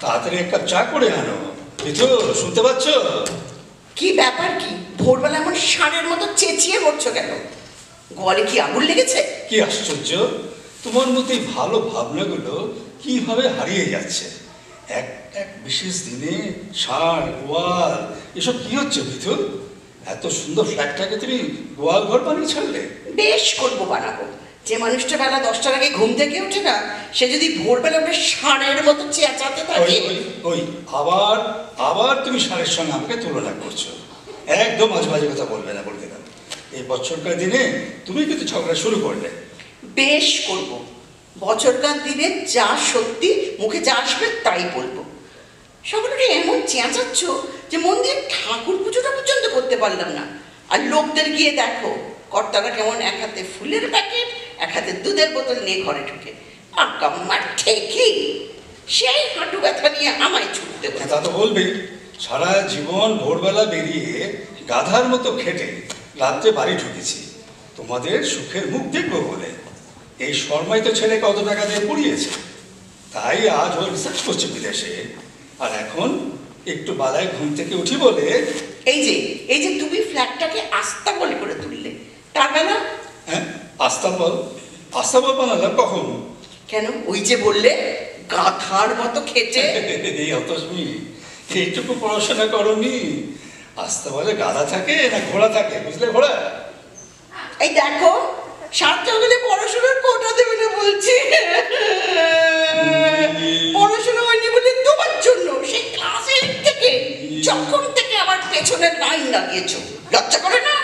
তাড়াতাড়ি এক কাপ চা করে আনো। কিছু শুনতে পাচ্ছ? কি ব্যাপার কি? ভোরবেলা এমন ষাঁড়ের মতো চেঁচিয়ে পড়ছো কেন? গলে কি আগুন লেগেছে? কি আশ্চর্য, তোমার মধ্যে এই ভালো ভাবনাগুলো কিভাবে হারিয়ে যাচ্ছে। এক এক বিশেষ দিনে ষাঁড় গোয়াল এসব কি হচ্ছে মিথুন? এত সুন্দর ফ্ল্যাটটাকে তুমি গোয়াল ঘর বানিয়ে ছাড়লে। বেশ করবো, বানাবো। যে মানুষটা বেলা 10টার আগে ঘুম থেকে ওঠে না, সে যদি ভোরবেলা উঠে ষাঁড়ের মতো চেঁচাতে থাকে। ওই আবার আবার তুমি ষাঁড়ের সঙ্গে আমাকে তুলনা করছো। একদম আজবাজে কথা বলবে না, বলে দিলাম। এই বছরকার দিনে তুমি কিন্তু ঝগড়া শুরু করলে। বেশ করব, বছরকার দিনে যা সত্যি মুখে যা আসবে তাই বলবো। সকলটা এমন চেঁচাচ্ছ যে মন্দির ঠাকুর পুজোটা পর্যন্ত করতে পারলাম না। আর লোকদের গিয়ে দেখো, কর্তারা কেমন এক হাতে ফুলের প্যাকেট, এক হাতে দুধের বোতল নিয়ে ঘরে ঢুকে আকাম্মার ঠিকই সেই হাঁটু ব্যথা নিয়ে আমায় ছুটতে হবে। তা তো বলবেই। সারা জীবন ভোরবেলা বেরিয়ে গাধার মতো খেটে রাত্রে বাড়ি ঢুকেছি তোমাদের সুখের মুখ দেখবো বলে। এই শর্মাই তো ছেলে কত টাকা দিয়ে পড়িয়েছে, তাই আজ ও রিসার্চ করছে বিদেশে। আর এখন একটু বালায় ঘুম থেকে উঠি বলে এই যে তুমি ফ্ল্যাটটাকে আস্তাবল করে তুললে, তার বেলা। হ্যাঁ, আস্তাবল বানালাম কখন? কেন, ওই যে বললে গাধার মতো খেটে। এই অতস্মি, এইটুকু পড়াশোনা করনি? আস্তাবলে গাধা থাকে না ঘোড়া থাকে, বুঝলে? ঘোড়া। এই দেখো, সাতটা হলে পড়াশোনার কোটা দেবে না বলছি। পড়াশোনা হয়নি বলে তোমার জন্য সেই ক্লাস 8 থেকে যখন থেকে আমার পেছনে লাইন লাগিয়েছো, লজ্জা করে না?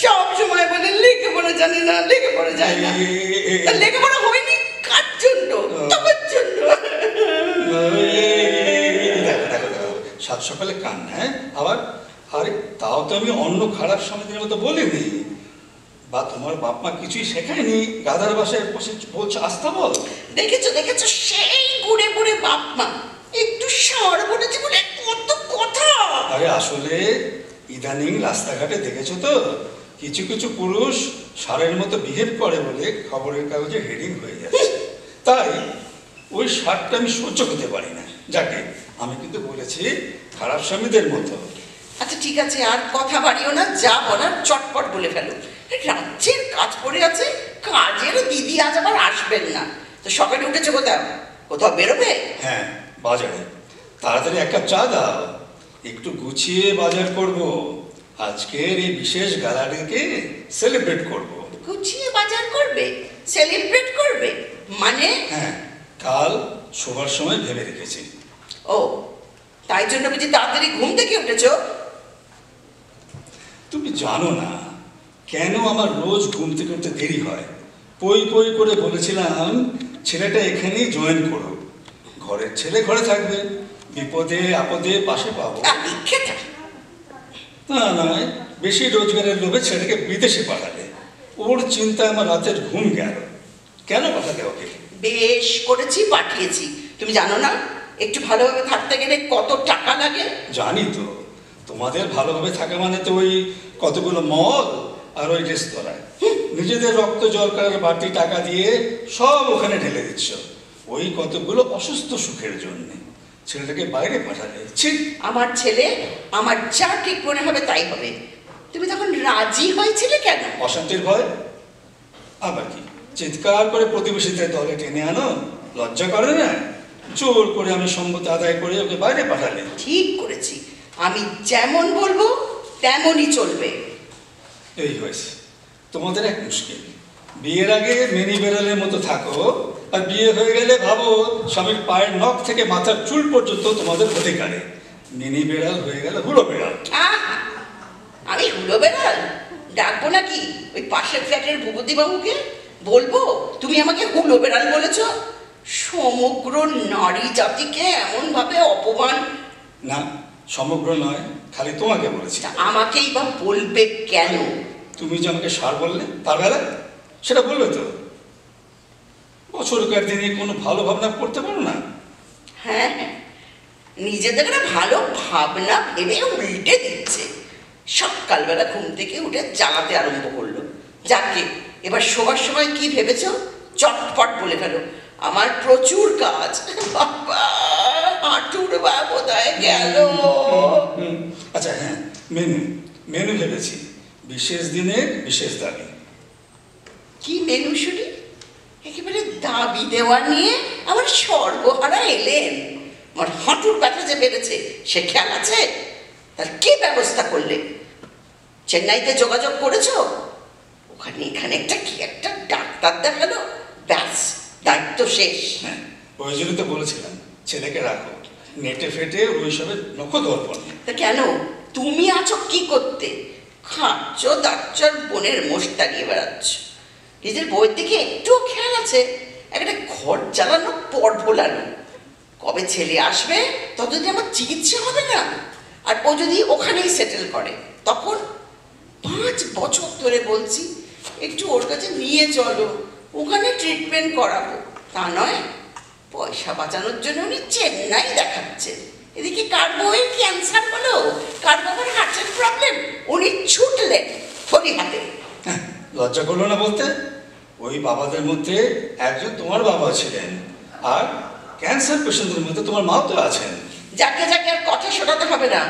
সব সময় বলে লেখাপড়া জানি না, লেখাপড়া যায় না। লেখাপড়া হয়নি কার জন্য? তোমার জন্য। সাত সকালে কান্না, হ্যাঁ আবার? আরে তাও তো আমি অন্য খারাপ সমিতির মতো বলিনি, বা তোমার বাপ মা কিছুই শেখায়নি। গাধার বাসায় বসে বলছো আস্তাবল। দেখেছো সেই বুড়ে বুড়ে বাপ মা একটু ষাঁড় বলেছে বলে কত কথা। আরে আসলে ইদানিং রাস্তাঘাটে দেখেছো তো, কিছু কিছু পুরুষ ষাঁড়ের মতো বিহেভ করে বলে খবরের কাগজে হেডিং হয়ে যাচ্ছে। তাই ওই ষাঁড়টা আমি সহ্য করতে পারি না। যাকে আমি কিন্তু বলেছি খারাপ স্বামীদের মতো। আচ্ছা ঠিক আছে, আর কথা বাড়িও না, যা বলার চটপট বলে ফেলো। রাজ্যের কাজ পড়ে আছে, কাজের দিদি আজ আবার আসবেন না। তো সকালে উঠেছো কোথাও বেরোবে? হ্যাঁ, বাজারে। তাড়াতাড়ি এক কাপ চা দাও, একটু গুছিয়ে বাজার করব। আজকের এই বিশেষ গালাটাকে সেলিব্রেট করব। গুছিয়ে বাজার করবে? সেলিব্রেট করবে মানে? হ্যাঁ, কাল শোবার সময় ভেবে রেখেছি। ও, তাই জন্য বুঝি তাড়াতাড়ি ঘুম থেকে উঠেছো? তুমি জানো না কেন আমার রোজ ঘুম থেকে উঠতে দেরি হয়। পই পই করে বলেছিলাম ছেলেটা এখানেই জয়েন করো, ঘরের ছেলে ঘরে থাকবে, বিপদে আপদে পাশে পাবো। না নয়, বেশি রোজগারের লোভে ছেলেকে বিদেশে পাঠালে। ওর চিন্তায় আমার রাতের ঘুম গেল। কেন পাঠাতে ওকে? বেশ করেছি, পাঠিয়েছি। তুমি জানো না একটু ভালোভাবে থাকতে গেলে কত টাকা লাগে? জানি তো, তোমাদের ভালোভাবে থাকা মানে তো ওই কতগুলো মল আর ওই রেস্তোরাঁয় নিজেদের রক্ত জল করার বাড়তি টাকা দিয়ে সব ওখানে ঢেলে দিচ্ছ ওই কতগুলো অসুস্থ সুখের জন্য। ছেলেটাকে বাইরে পাঠালে। ঠিক, আমার ছেলে আমার যা ঠিক মনে হবে তাই হবে। তুমি তখন রাজি হয়েছিলে কেন? অশান্তির ভয়। আবার কি চিৎকার করে প্রতিবেশীদের দলে টেনে আনো? লজ্জা করে না? জোর করে আমি সম্মতি আদায় করে ওকে বাইরে পাঠালে। ঠিক করেছি, আমি যেমন বলবো তেমনই চলবে। এই হয়েছে তোমাদের এক মুশকিল। বিয়ের আগে মেনি বেড়ালের মতো থাকো, আর বিয়ে হয়ে গেলে ভাবো স্বামীর পায়ের নখ থেকে মাথার চুল পর্যন্ত তোমাদের অধিকারে। মিনি বেড়াল হয়ে গেল হুলো বেড়াল। আমি হুলো বেড়াল ডাকবো নাকি ওই পাশের ফ্ল্যাটের ভূপতি বাবুকে? বলবো তুমি আমাকে হুলো বেড়াল বলেছ? সমগ্র নারী জাতিকে এমন ভাবে অপমান? না, সমগ্র নয়, খালি তোমাকে বলেছি। আমাকেই বা বলবে কেন? তুমি যে আমাকে সার বললে তার বেলা সেটা বলবে তো। বছরকার দিনে কোনো ভালো ভাবনা করতে পারো না? হ্যাঁ, নিজেদের ভালো ভাবনা ভেবে উল্টে দিচ্ছে। সকালবেলা ঘুম থেকে উঠে জ্বালাতে আরম্ভ করলো। যাকে এবার শোবার সময় কি ভেবেছ চটপট বলে ফেলো। আমার প্রচুর কাজ। বাবা, হাঁটুর বা বোধহয় গেল। আচ্ছা হ্যাঁ, মেনু মেনু ভেবেছি, বিশেষ দিনের বিশেষ দাবি। কি মেনু শুনি? একেবারে দাবি দেওয়া নিয়ে আমার সর্বহারা এলেন। আমার হাঁটুর ব্যথা যে বেড়েছে সে খেয়াল আছে? তার কি ব্যবস্থা করলে? চেন্নাইতে যোগাযোগ করেছো? ওখানে এখানে একটা ডাক্তার দেখালো, ব্যাস দায়িত্ব শেষ। হ্যাঁ, ওই জন্য তো বলেছিলাম ছেলেকে রাখো, নেটে ফেটে ওইসবে নখ দর্পণ। তা কেন তুমি আছো কি করতে? খাচ্ছ দাচ্ছ, বোনের মোষ তাড়িয়ে বেড়াচ্ছ। নিজের বইয়ের দিকে একটুও খেয়াল আছে? একটা ঘর জ্বালানো, পট ভোলানো। কবে ছেলে আসবে ততদিন আমার চিকিৎসা হবে না? আর ও যদি ওখানেই সেটেল করে তখন? 5 বছর ধরে বলছি একটু ওর কাছে নিয়ে চলো, ওখানে ট্রিটমেন্ট করাবো। তা নয়, পয়সা বাঁচানোর জন্য উনি চেন্নাই দেখাচ্ছে। এদিকে কার বউয়ের ক্যান্সার হলো, কার বাবার হার্টের প্রবলেম, উনি ছুটলেন ফরি হাতে। হ্যাঁ, লজ্জা করলো না বলতে? ওই বাবাদের মধ্যে একজন তোমার বাবা ছিলেন, আর ক্যান্সার পেশেন্টদের মধ্যে তোমার মাও তো আছেন। যাকে যাকে আর কথা শোনাতে হবে না।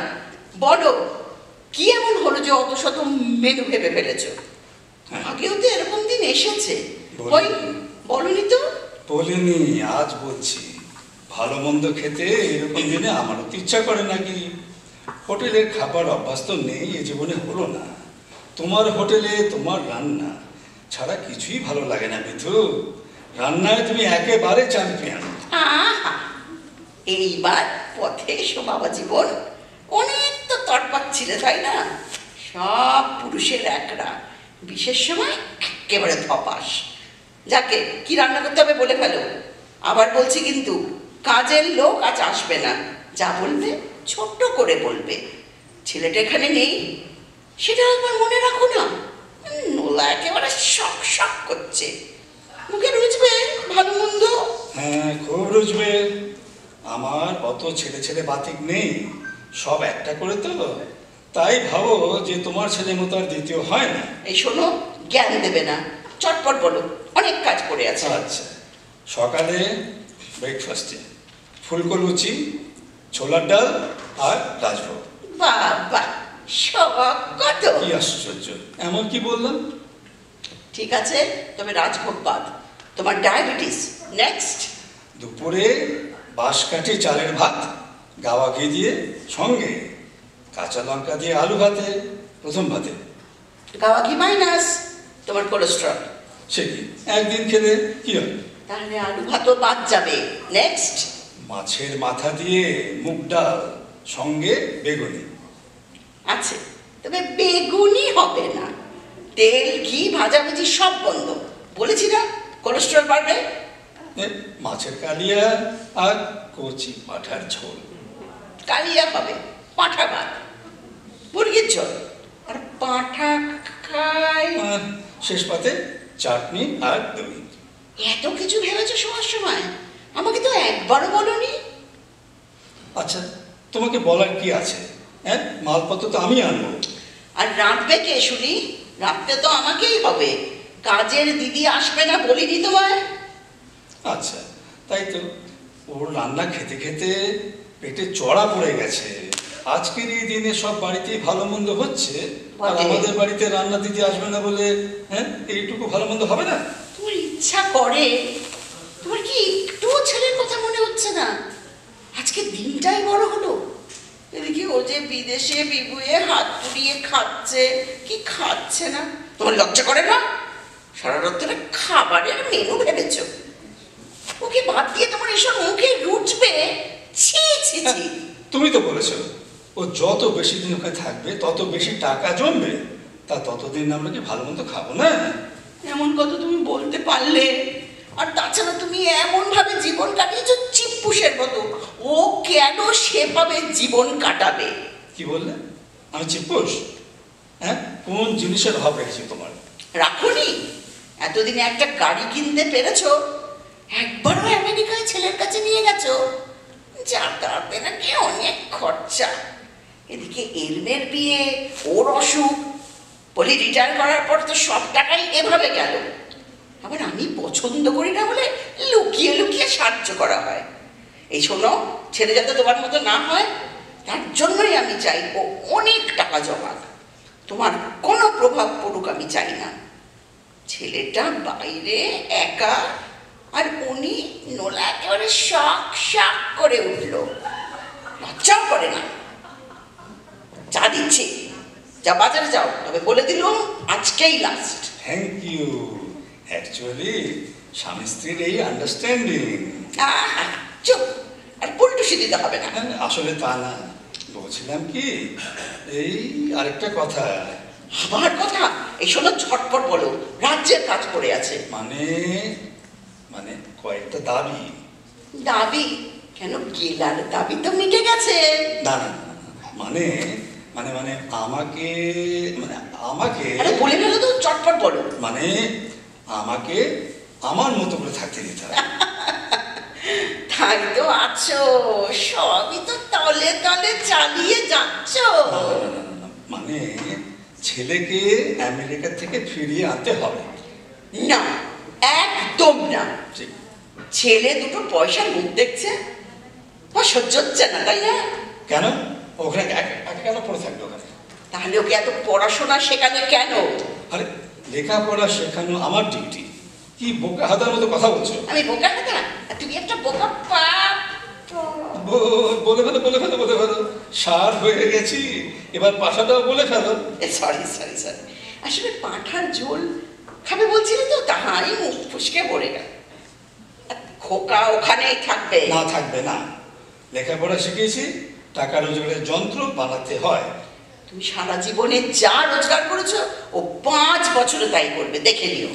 বলো, কি এমন হলো যে অত শত মেনু ভেবে ফেলেছো? হ্যাঁ। আগেও তো এরকম দিন এসেছে। বলিনি। ওই বলনি তো? বলিনি, আজ বলছি। ভালো মন্দ খেতে এরকম দিনে আমারও তো ইচ্ছা করে নাকি। হোটেলের খাবার অভ্যাস তো নেই, এ জীবনে হলো না। তোমার হোটেলে তোমার রান্না ছাড়া কিছুই ভালো লাগে না মিথু। রান্নায় তুমি একেবারে চ্যাম্পিয়ন। আহা, এইবার পথে এসো বাবা জীবন। অনেক তো তরপাত ছিলে, তাই না? সব পুরুষের একরা, বিশেষ সময় একেবারে ধপাস। যাকে কি রান্না করতে হবে বলে ফেলো। আবার বলছি কিন্তু, কাজের লোক আজ আসবে না। যা বলবে ছোট্ট করে বলবে। ছেলেটা এখানে নেই সেটা একবার মনে রাখো না। নোলা একেবারে শক শক করছে। মুখে রুজবে ভালো মন্দ। হ্যাঁ, খুব রুজবে। আমার অত ছেলে ছেলে বাতিক নেই, সব একটা করে তো। তাই ভাবো যে তোমার ছেলের মতো আর দ্বিতীয় হয় না। এই শোনো, জ্ঞান দেবে না, চটপট বলো, অনেক কাজ পড়ে আছে। আচ্ছা, সকালে ব্রেকফাস্টে ফুলকো লুচি, ছোলার ডাল আর রাজভোগ। বাবা, শখ কত! কি আশ্চর্য, এমন কি বললাম? ঠিক আছে, তবে রাজভোগ বাদ। তোমার ডায়াবেটিস নেক্সট। দুপুরে বাঁশকাঠি চালের ভাত, গাওয়া ঘি দিয়ে, সঙ্গে কাঁচা লঙ্কা দিয়ে আলু ভাতে, প্রথম ভাতে। গাওয়া ঘি মাইনাস, তোমার কোলেস্ট্রল। সে কি, একদিন খেলে কি হয়? তাহলে আলু ভাতও বাদ যাবে। নেক্সট। মাছের মাথা দিয়ে মুগ ডাল, সঙ্গে বেগুনি। আছে, তবে বেগুনি হবে না। তেল ঘি ভাজাভুজি সব বন্ধ। বলেছি না কোলেস্ট্রল বাড়বে। মাছের কালিয়া আর কচি পাঠার ঝোল। কালিয়া হবে, পাঁঠা ভাত, মুরগির ঝোল। আর পাঁঠা খায়। আর শেষ পাতে চাটনি আর দই। এত কিছু ভেবেছো শোয়ার সময়? আমাকে তো একবারও বলনি। আচ্ছা, তোমাকে বলার কি আছে? হ্যাঁ, মালপত্র তো আমি আনবো। আর রাঁধবে কে শুনি? রাঁধতে তো আমাকেই হবে। কাজের দিদি আসবে না বলিনি তোমায়? আচ্ছা, তাই তো। ওর রান্না খেতে খেতে পেটে চড়া পড়ে গেছে। আজকের এই দিনে সব বাড়িতেই ভালো মন্দ হচ্ছে, আর বটে। আমাদের বাড়িতে রান্না দিদি আসবে না বলে হ্যাঁ এইটুকু ভালো মন্দ হবে না? তোমার ইচ্ছা করে? তোমার কি একটুও ছেলের কথা মনে হচ্ছে না? আজকে দিনটাই বড় হলো। এদিকে ও যে বিদেশে বিবুয়ে হাত পুড়িয়ে খাচ্ছে, কি খাচ্ছে না। তোমার লজ্জা করে না? সারা রাত ধরে খাবারের মেনু ভেবেছো। ওকে বাদ দিয়ে তোমার এসব মুখে রুটবে? ছি ছি ছি। তুমি তো বলেছো ও যত বেশি দিন ওখানে থাকবে তত বেশি টাকা জমবে। তা ততদিন আমরা কি ভালো মন্দ খাবো না? এমন কথা তুমি বলতে পারলে? আর তাছাড়া তুমি এমন ভাবে জীবন কাটিয়েছো চিপ্পুসের মতো। ও কেন সেভাবে জীবন কাটাবে? কি বললে? আমি চিপ্পুস? হ্যাঁ, কোন জিনিসের অভাব রেখেছি তোমার? রাখুনি? এতদিনে একটা গাড়ি কিনতে পেরেছো? একবারও আমেরিকায় ছেলের কাছে নিয়ে গেছো? যাতায়াতে নাকি অনেক খরচা। এদিকে এলনের বিয়ে, ওর অসুখ। বলি রিটায়ার করার পর তো সব টাকাই এভাবে গেল। আবার আমি পছন্দ করি না বলে লুকিয়ে লুকিয়ে সাহায্য করা হয়। এই শোনো, ছেলে যাতে তোমার মতো না হয় তার জন্যই আমি চাই ও অনেক টাকা জমাক। তোমার কোনো প্রভাব পড়ুক আমি চাই না। ছেলেটা বাইরে একা, আর উনি নোলা একেবারে শখ শখ করে উঠল, লজ্জাও করে না। চা দিচ্ছি, যা বাজারে যাও, তবে বলে দিলুম আজকেই লাস্ট। Thank you. অ্যাকচুয়ালি স্বামী স্ত্রীর এই আন্ডারস্ট্যান্ডিং। চুপ, আর পুলটুসি দিতে হবে না। আসলে তা না, বলছিলাম কি, এই আরেকটা কথা। আবার কথা? এই শোনো, ঝটপট বলো, রাজ্যের কাজ পড়ে আছে। মানে মানে কয়েকটা দাবি। দাবি? কেন, গেলার দাবি তো মিটে গেছে। না না না, মানে মানে মানে আমাকে মানে আমাকে আরে বলে ফেলো তো, চটপট বলো। মানে আমাকে আমার মতো করে থাকতে দিতে হবে। তাই তো আছো, সবই তো তলে তলে চালিয়ে যাচ্ছ। না, না, না, না, না, মানে ছেলেকে আমেরিকা থেকে ফিরিয়ে আনতে হবে। না, একদম না। ঠিক। ছেলে দুটো পয়সার মুখ দেখছে, ও সহ্য হচ্ছে না, তাই না? কেন? ওখানে কেন পড়ে থাকবে ওখানে? তাহলে ওকে এত পড়াশোনা শেখালে কেন? আরে লেখাপড়া শেখানো আমার ডিউটি। কি বোকা হাদার মতো কথা বলছো? আমি বোকা কথা? তুমি একটা বোকা পাপ। বলে ফেলো বলে ফেলো বলে ফেলো, সার হয়ে গেছি, এবার পাশাটাও বলে ফেলো। সরি সরি সরি, আসলে পাঁঠার ঝোল খাবে বলছিলে তো, তাহাই মুখ ফুসকে পড়ে গেল। খোকা ওখানেই থাকবে। না, থাকবে না। লেখাপড়া শিখেছি, টাকা রোজগারের যন্ত্র বানাতে হয়। তুমি সারা জীবনে যা রোজগার করেছো ও 5 বছরে তাই করবে, দেখে নিও।